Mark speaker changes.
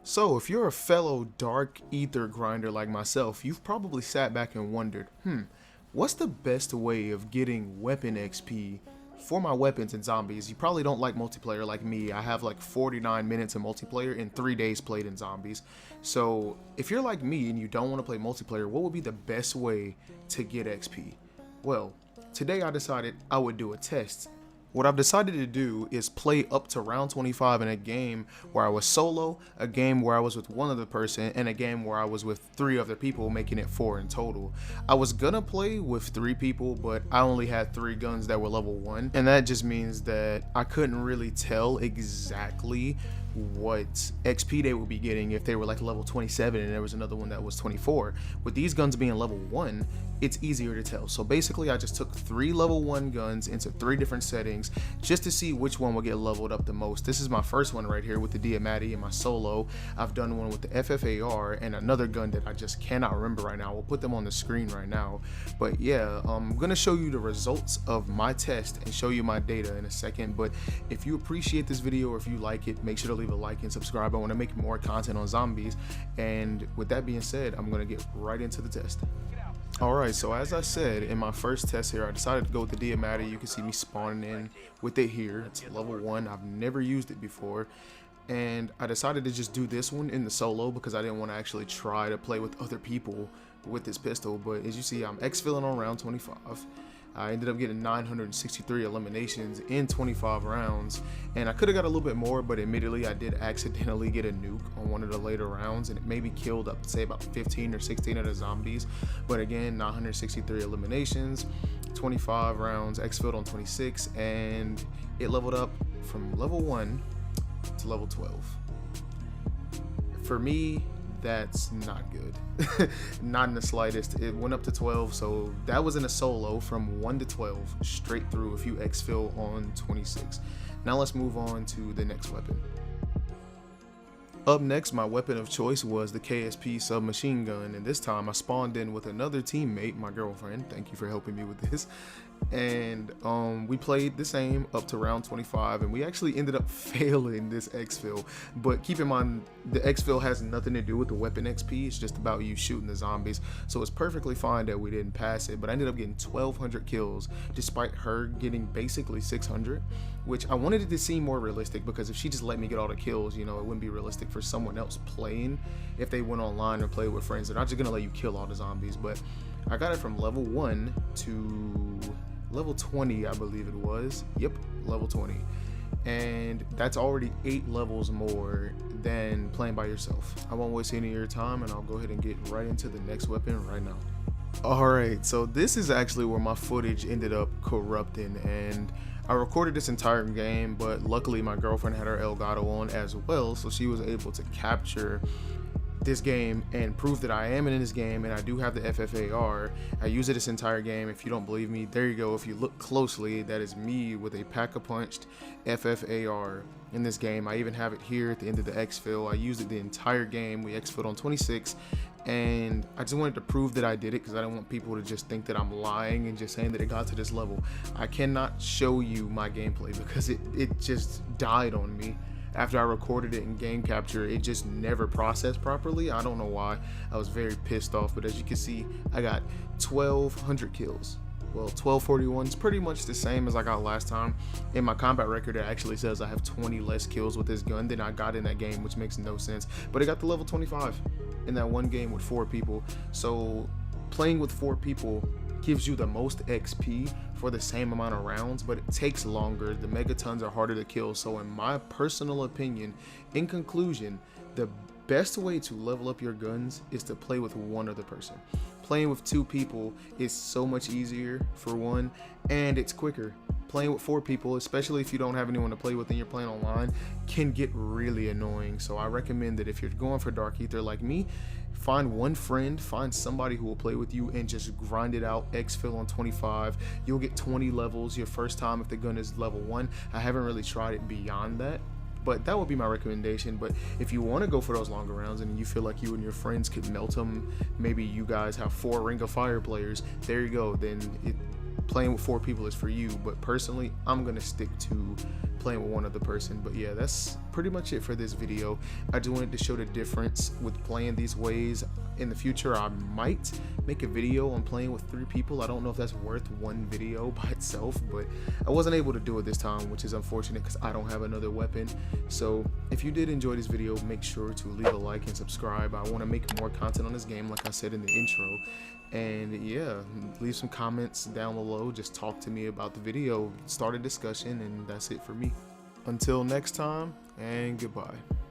Speaker 1: So, if you're a fellow dark ether grinder like myself, you've probably sat back and wondered, what's the best way of getting weapon XP for my weapons and zombies? You probably don't like multiplayer like me. I have like 49 minutes of multiplayer and 3 days played in zombies. So, if you're like me and you don't want to play multiplayer, what would be the best way to get XP? Well, today I decided I would do a test. What I've decided to do is play up to round 25 in a game where I was solo, a game where I was with one other person, and a game where I was with 3 other people, making it 4 in total. I was gonna play with 3 people, but I only had 3 guns that were level 1, and that just means that I couldn't really tell exactly what XP they would be getting if they were like level 27 and there was another one that was 24. With these guns being level 1, it's easier to tell. So basically I just took 3 level 1 guns into 3 different settings just to see which one would get leveled up the most. This is my first one right here with the Diamatti and my solo. I've done one with the FFAR and another gun that I just cannot remember right now. We'll put them on the screen right now. But yeah, I'm gonna show you the results of my test and show you my data in a second. But if you appreciate this video or if you like it, make sure to leave a like and subscribe. I want to make more content on zombies. And with that being said, I'm gonna get right into the test. Alright, so as I said in my first test here, I decided to go with the Diamatti. You can see me spawning in with it here. It's level 1. I've never used it before. And I decided to just do this one in the solo because I didn't want to actually try to play with other people with this pistol. But as you see, I'm exfilling on round 25. I ended up getting 963 eliminations in 25 rounds, and I could have got a little bit more, but admittedly I did accidentally get a nuke on one of the later rounds, and it maybe killed up to say about 15 or 16 of the zombies. But again, 963 eliminations, 25 rounds, exfilled on 26, and it leveled up from level 1 to level 12. For me, that's not good. Not in the slightest. It went up to 12, so that was in a solo from 1 to 12 straight through if you exfil on 26. Now let's move on to the next weapon. Up next, my weapon of choice was the KSP submachine gun, and this time I spawned in with another teammate, my girlfriend. Thank you for helping me with this. And we played the same up to round 25, and we actually ended up failing this exfil. But keep in mind, the exfil has nothing to do with the weapon XP. It's just about you shooting the zombies, so it's perfectly fine that we didn't pass it. But I ended up getting 1,200 kills despite her getting basically 600, which I wanted it to seem more realistic, because if she just let me get all the kills, you know, it wouldn't be realistic for someone else playing if they went online and played with friends. They're not just gonna let you kill all the zombies. But I got it from level 1 to level 20, I believe it was. Yep, level 20. And that's already 8 levels more than playing by yourself. I won't waste any of your time, and I'll go ahead and get right into the next weapon right now. Alright, so this is actually where my footage ended up corrupting, and I recorded this entire game, but luckily my girlfriend had her Elgato on as well, so she was able to capture this game and prove that I am in this game, and I do have the FFAR. I use it this entire game. If you don't believe me, there you go. If you look closely, that is me with a pack-a-punched FFAR in this game. I even have it here at the end of the exfil. I used it the entire game. We exfilled on 26, and I just wanted to prove that I did it because I didn't want people to just think that I'm lying and just saying that it got to this level. I cannot show you my gameplay because it just died on me. After I recorded it in game capture, it just never processed properly. I don't know why. I was very pissed off, but as you can see, I got 1,200 kills. Well, 1241 is pretty much the same as I got last time. In my combat record, it actually says I have 20 less kills with this gun than I got in that game, which makes no sense. But it got to level 25 in that one game with 4 people. So playing with 4 people gives you the most XP for the same amount of rounds, but it takes longer. The megatons are harder to kill. So in my personal opinion, in conclusion, the best way to level up your guns is to play with one other person. Playing with 2 people is so much easier for one, and it's quicker. Playing with 4 people, especially if you don't have anyone to play with and you're playing online, can get really annoying. So I recommend that if you're going for Dark Ether like me, find one friend, find somebody who will play with you, and just grind it out. Exfil on 25. You'll get 20 levels your first time if the gun is level 1. I haven't really tried it beyond that, but that would be my recommendation. But if you want to go for those longer rounds and you feel like you and your friends could melt them, maybe you guys have 4 Ring of Fire players, there you go. Then playing with 4 people is for you. But personally, I'm gonna stick to playing with one other person. But yeah, that's pretty much it for this video. I just wanted to show the difference with playing these ways. In the future, I might make a video on playing with 3 people. I don't know if that's worth one video by itself, but I wasn't able to do it this time, which is unfortunate because I don't have another weapon. So if you did enjoy this video, make sure to leave a like and subscribe. I want to make more content on this game, like I said in the intro. And yeah, leave some comments down below. Just talk to me about the video, start a discussion, and that's it for me. Until next time, and goodbye.